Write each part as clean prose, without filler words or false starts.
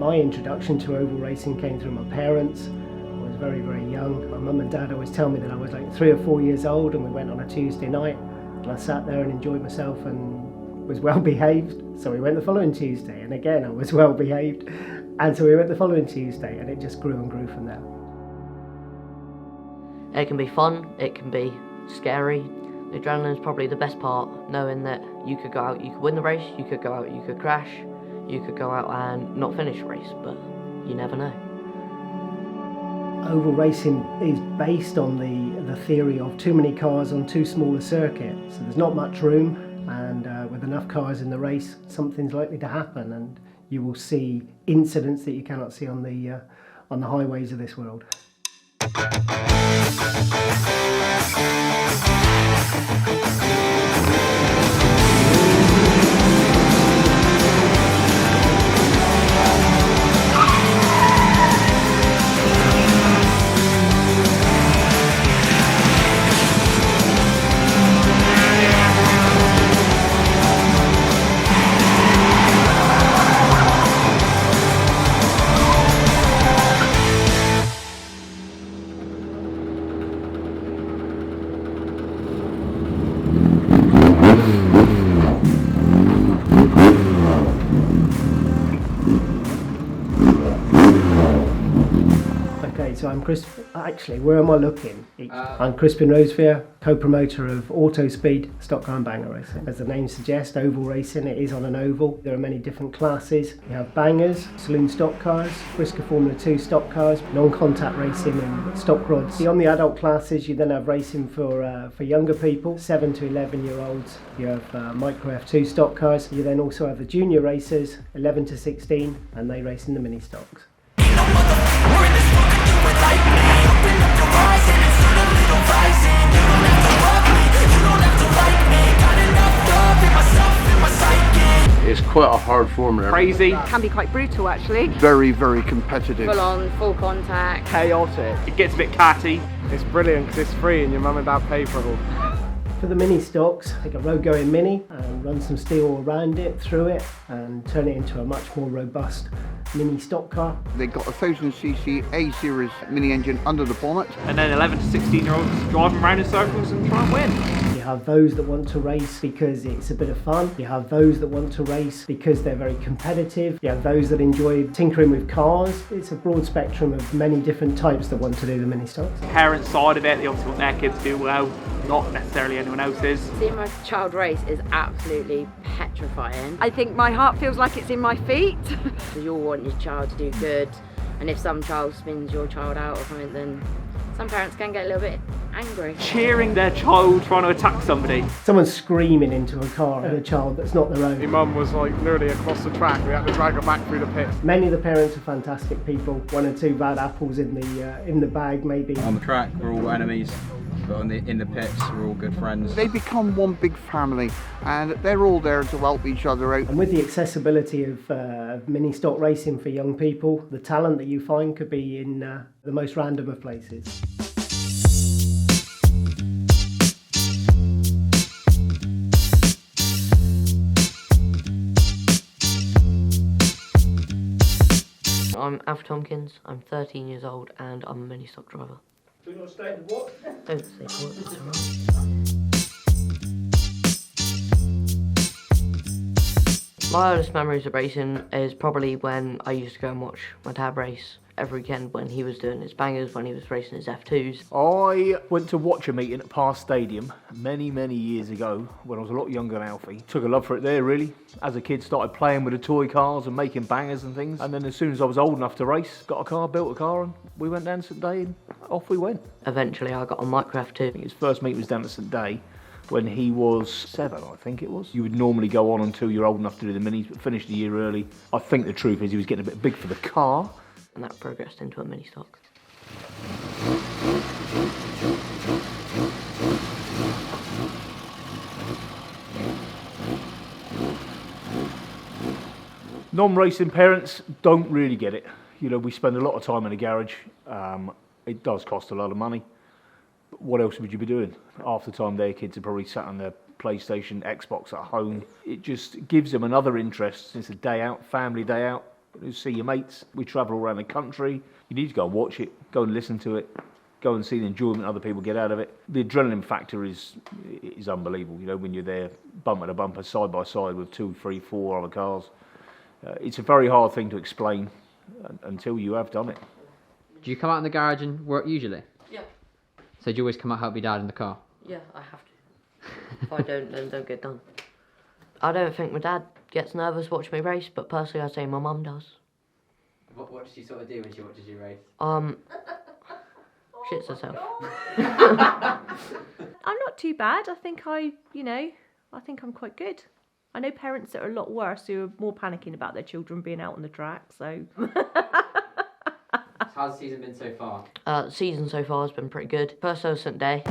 My introduction to oval racing came through my parents. I was very, very young. My mum and dad always tell me that I was like 3 or 4 years old, and we went on a Tuesday night, and I sat there and enjoyed myself and was well behaved. So we went the following Tuesday, and again I was well behaved, and so we went the following Tuesday, and it just grew and grew from there. It can be fun, it can be scary. The adrenaline is probably the best part, knowing that you could go out, you could win the race, you could go out, you could crash, you could go out and not finish a race, but you never know. Oval racing is based on the theory of too many cars on too small a circuit, so there's not much room, and with enough cars in the race, something's likely to happen, and you will see incidents that you cannot see on the highways of this world. So I'm Chris. Actually, where am I looking? I'm Crispin Rosevear, co-promoter of Auto Speed Stock Car and Banger Racing. As the name suggests, oval racing, it is on an oval. There are many different classes. You have bangers, saloon stock cars, Brisker Formula 2 stock cars, non-contact racing and stock rods. Beyond the adult classes, you then have racing for younger people, 7 to 11 year olds. You have micro F2 stock cars. You then also have the junior racers, 11 to 16, and they race in the mini stocks. It's quite a hard formula. Crazy. Can be quite brutal actually. Very, very competitive. Full on, full contact. Chaotic. It gets a bit catty. It's brilliant because it's free and your mum and dad pay for it all. For the mini stocks, take a road going mini and run some steel around it, through it, and turn it into a much more robust mini stock car. They've got a 1000cc A-series mini engine under the bonnet. And then 11 to 16 year olds driving around in circles and try and win. You have those that want to race because it's a bit of fun. You have those that want to race because they're very competitive. You have those that enjoy tinkering with cars. It's a broad spectrum of many different types that want to do the mini stocks. Parents' side of it, they obviously want their kids to do well, not necessarily anyone else's. Seeing my child race is absolutely petrifying. I think my heart feels like it's in my feet. You all want your child to do good, and if some child spins your child out or something, then some parents can get a little bit angry. Cheering their child trying to attack somebody. Someone screaming into a car at a child that's not their own. My mum was like nearly across the track. We had to drag her back through the pits. Many of the parents are fantastic people. 1 or 2 bad apples in the bag maybe. On the track, we're all enemies. But in the pits, we're all good friends. They become one big family and they're all there to help each other out. And with the accessibility of mini stock racing for young people, the talent that you find could be in the most random of places. I'm Alfie Tompkins, I'm 13 years old and I'm a mini stock driver. Do not state the what? Don't say what, it's alright. My earliest memories of racing is probably when I used to go and watch my dad race every weekend when he was doing his bangers, when he was racing his F2s. I went to watch a meeting at Park Stadium many years ago when I was a lot younger than Alfie. Took a love for it there really. As a kid started playing with the toy cars and making bangers and things, and then as soon as I was old enough to race, got a car, built a car, and we went down to St Day and off we went. Eventually I got on micro F2. His first meeting was down at St Day when he was 7, I think it was. You would normally go on until you're old enough to do the minis, but finished a year early. I think the truth is he was getting a bit big for the car. And that progressed into a mini stock. Non-racing parents don't really get it. You know, we spend a lot of time in the garage. It does cost a lot of money. But what else would you be doing? Half the time their kids are probably sat on their PlayStation, Xbox at home. It just gives them another interest. It's a day out, family day out. see your mates. We travel around the country. You need to go and watch it, go and listen to it, go and see the enjoyment other people get out of it. The adrenaline factor is unbelievable, you know, when you're there bumper to bumper, side by side with 2, 3, 4 other cars. It's a very hard thing to explain until you have done it. Do you come out in the garage and work usually? Yeah. So do you always come out help your dad in the car? Yeah, I have to. If I don't, then don't get done. I don't think my dad gets nervous watching me race, but personally I'd say my mum does. What does she sort of do when she watches you race? Shits herself. I'm not too bad. I think I think I'm quite good. I know parents that are a lot worse who are more panicking about their children being out on the track, so... How's the season been so far? The season so far has been pretty good. First innocent day.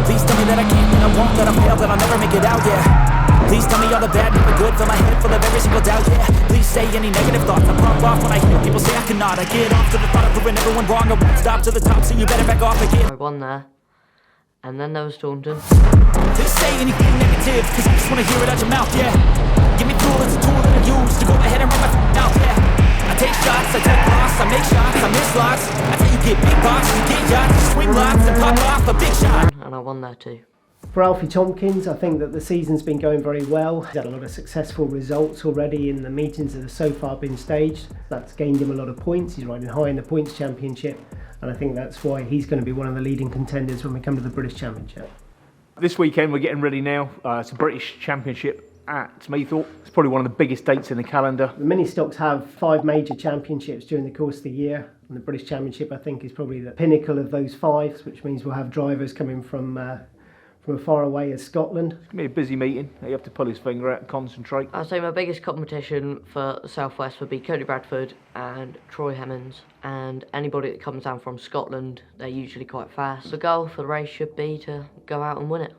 Please tell me that I can't, that I won't, that I fail, that I'll never make it out, yeah. Please tell me all the bad, never good, fill my head full of every single doubt, yeah. Please say any negative thoughts, I pop off when I hear people say I cannot. I get off to the thought of proving everyone wrong, I won't stop to the top, so you better back off again. I won there. And then there was Taunton. Please say anything negative, cause I just wanna hear it out your mouth, yeah. Give me fuel, it's a tool that I use to go ahead and run my mouth, yeah. I take shots, I take loss, I make shots, I miss lots. That's how you get big box, you get yachts, you swing lots and pop off a big shot. And I won there too. For Alfie Tompkins, I think that the season's been going very well. He's had a lot of successful results already in the meetings that have so far been staged. That's gained him a lot of points. He's riding high in the points championship, and I think that's why he's going to be one of the leading contenders when we come to the British Championship. This weekend we're getting ready now. It's a British Championship at Maythorpe. It's probably one of the biggest dates in the calendar. The mini stocks have 5 major championships during the course of the year, and the British Championship I think is probably the pinnacle of those 5, which means we'll have drivers coming from as far away as Scotland. It's going to be a busy meeting. You have to pull his finger out and concentrate. I'd say my biggest competition for the South West would be Cody Bradford and Troy Hemmings, and anybody that comes down from Scotland, they're usually quite fast. The goal for the race should be to go out and win it,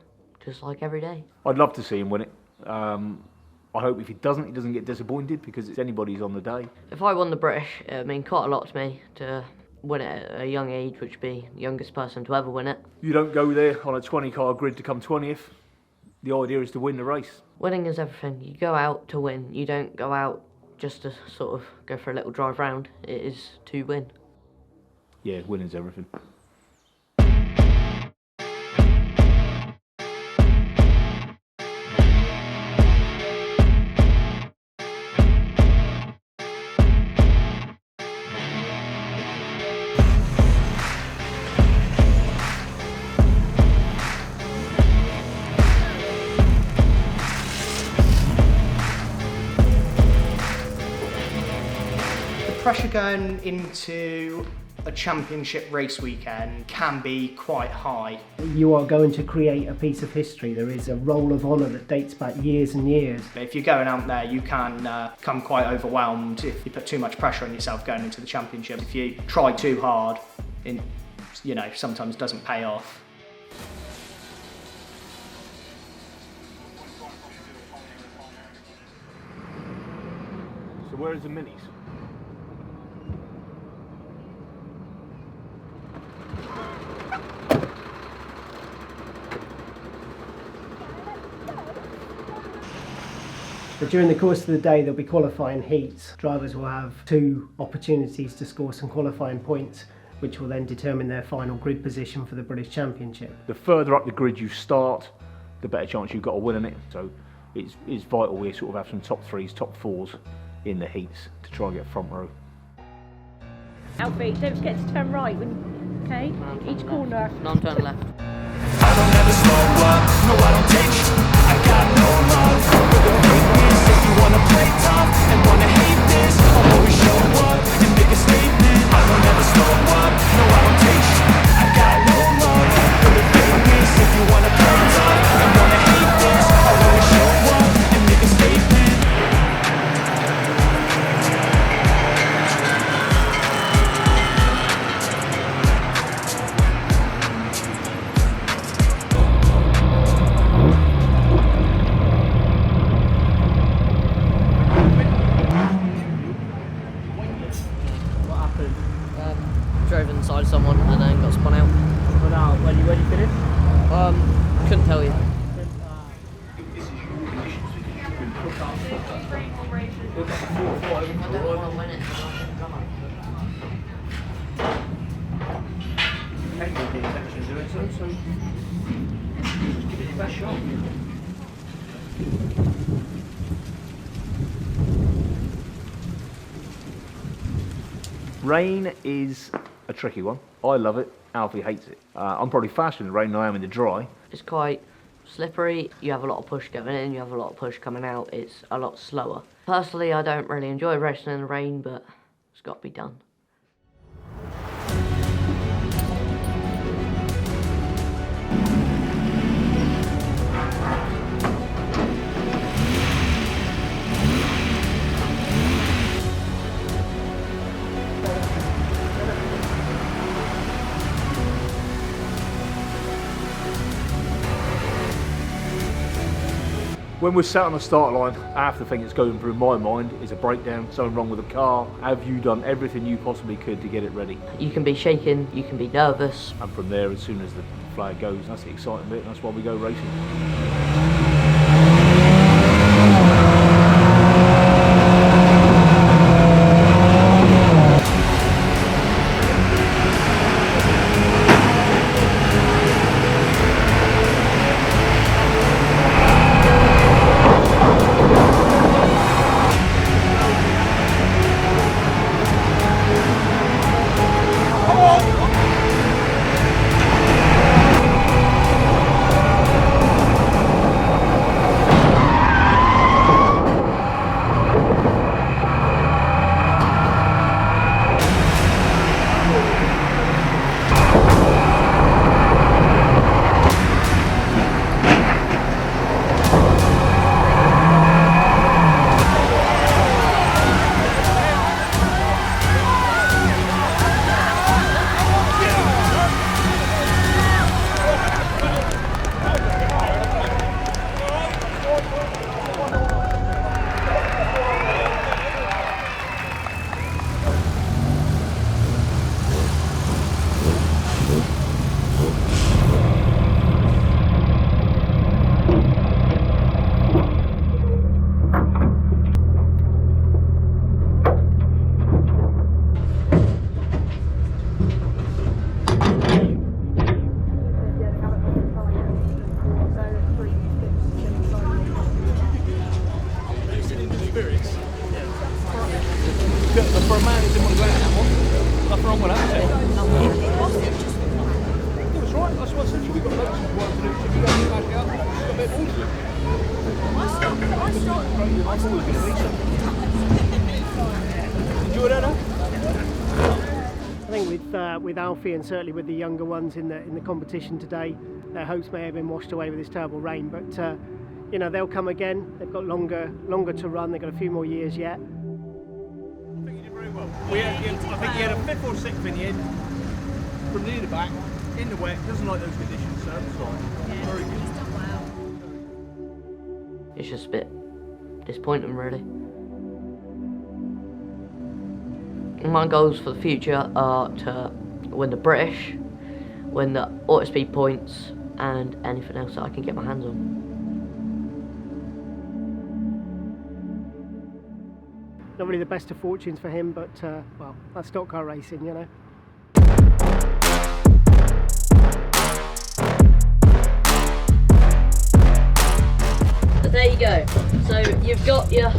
just like every day. I'd love to see him win it. I hope if he doesn't get disappointed, because it's anybody's on the day. If I won the British, it would mean quite a lot to me to win it at a young age, which would be the youngest person to ever win it. You don't go there on a 20-car grid to come 20th. The idea is to win the race. Winning is everything. You go out to win. You don't go out just to sort of go for a little drive round. It is to win. Yeah, winning's everything. Pressure going into a championship race weekend can be quite high. You are going to create a piece of history. There is a roll of honour that dates back years and years. If you're going out there, you can become quite overwhelmed if you put too much pressure on yourself going into the championship. If you try too hard, sometimes doesn't pay off. So where is the minis? But during the course of the day there'll be qualifying heats. Drivers will have 2 opportunities to score some qualifying points, which will then determine their final grid position for the British Championship. The further up the grid you start, the better chance you've got of winning it. So it's vital we sort of have some top 3s, top 4s in the heats to try and get front row. Alfie, don't forget to turn right okay? Each corner. No, I'm turning left. I don't ever slow up, no I don't take sh- I got no love for the fakeness. If you wanna play tough and wanna hate this, I'll always show up and make a statement. I don't ever slow up, no I don't take sh- I got no love for the fakeness. If you wanna play tough and wanna hate this, I'll always show up and make a statement. Drove inside someone and then got spun out. When you finished? Couldn't tell you. We've got 4 or 5. I don't want to win it, so I can come on. Aiden did actually do it, so just give it your best shot. Rain is a tricky one. I love it. Alfie hates it. I'm probably faster in the rain than I am in the dry. It's quite slippery. You have a lot of push going in, you have a lot of push coming out. It's a lot slower. Personally, I don't really enjoy racing in the rain, but it's got to be done. When we're sat on the start line, half the thing that's going through my mind is a breakdown, something wrong with the car. Have you done everything you possibly could to get it ready? You can be shaken, you can be nervous. And from there, as soon as the flag goes, that's the exciting bit, and that's why we go racing. For a man who didn't want to go out that one, nothing wrong with that. It was right, that's what I said to you. We've got loads of work to do. If you go and back out, we've got a bit more to do. I'm always going to be something. Enjoy that, huh? I think with Alfie and certainly with the younger ones in the competition today, their hopes may have been washed away with this terrible rain, but you know, they'll come again. They've got longer to run. They've got a few more years yet. I think you did very well. I think you had a 5th or 6th in the end, from near the back, in the wet. Doesn't like those conditions, so it's fine. Yeah, very good. He's done well. It's just a bit disappointing, really. My goals for the future are to win the British, win the auto speed points, and anything else that I can get my hands on. Not really the best of fortunes for him, but well, that's stock car racing, you know. So there you go. So you've got your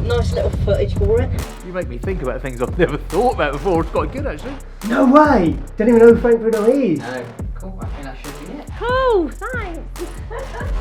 nice little footage for it. You make me think about things I've never thought about before. It's quite good, actually. No way! Don't even know who Frankfurt is. No. Cool, I think that should be it. Cool, thanks.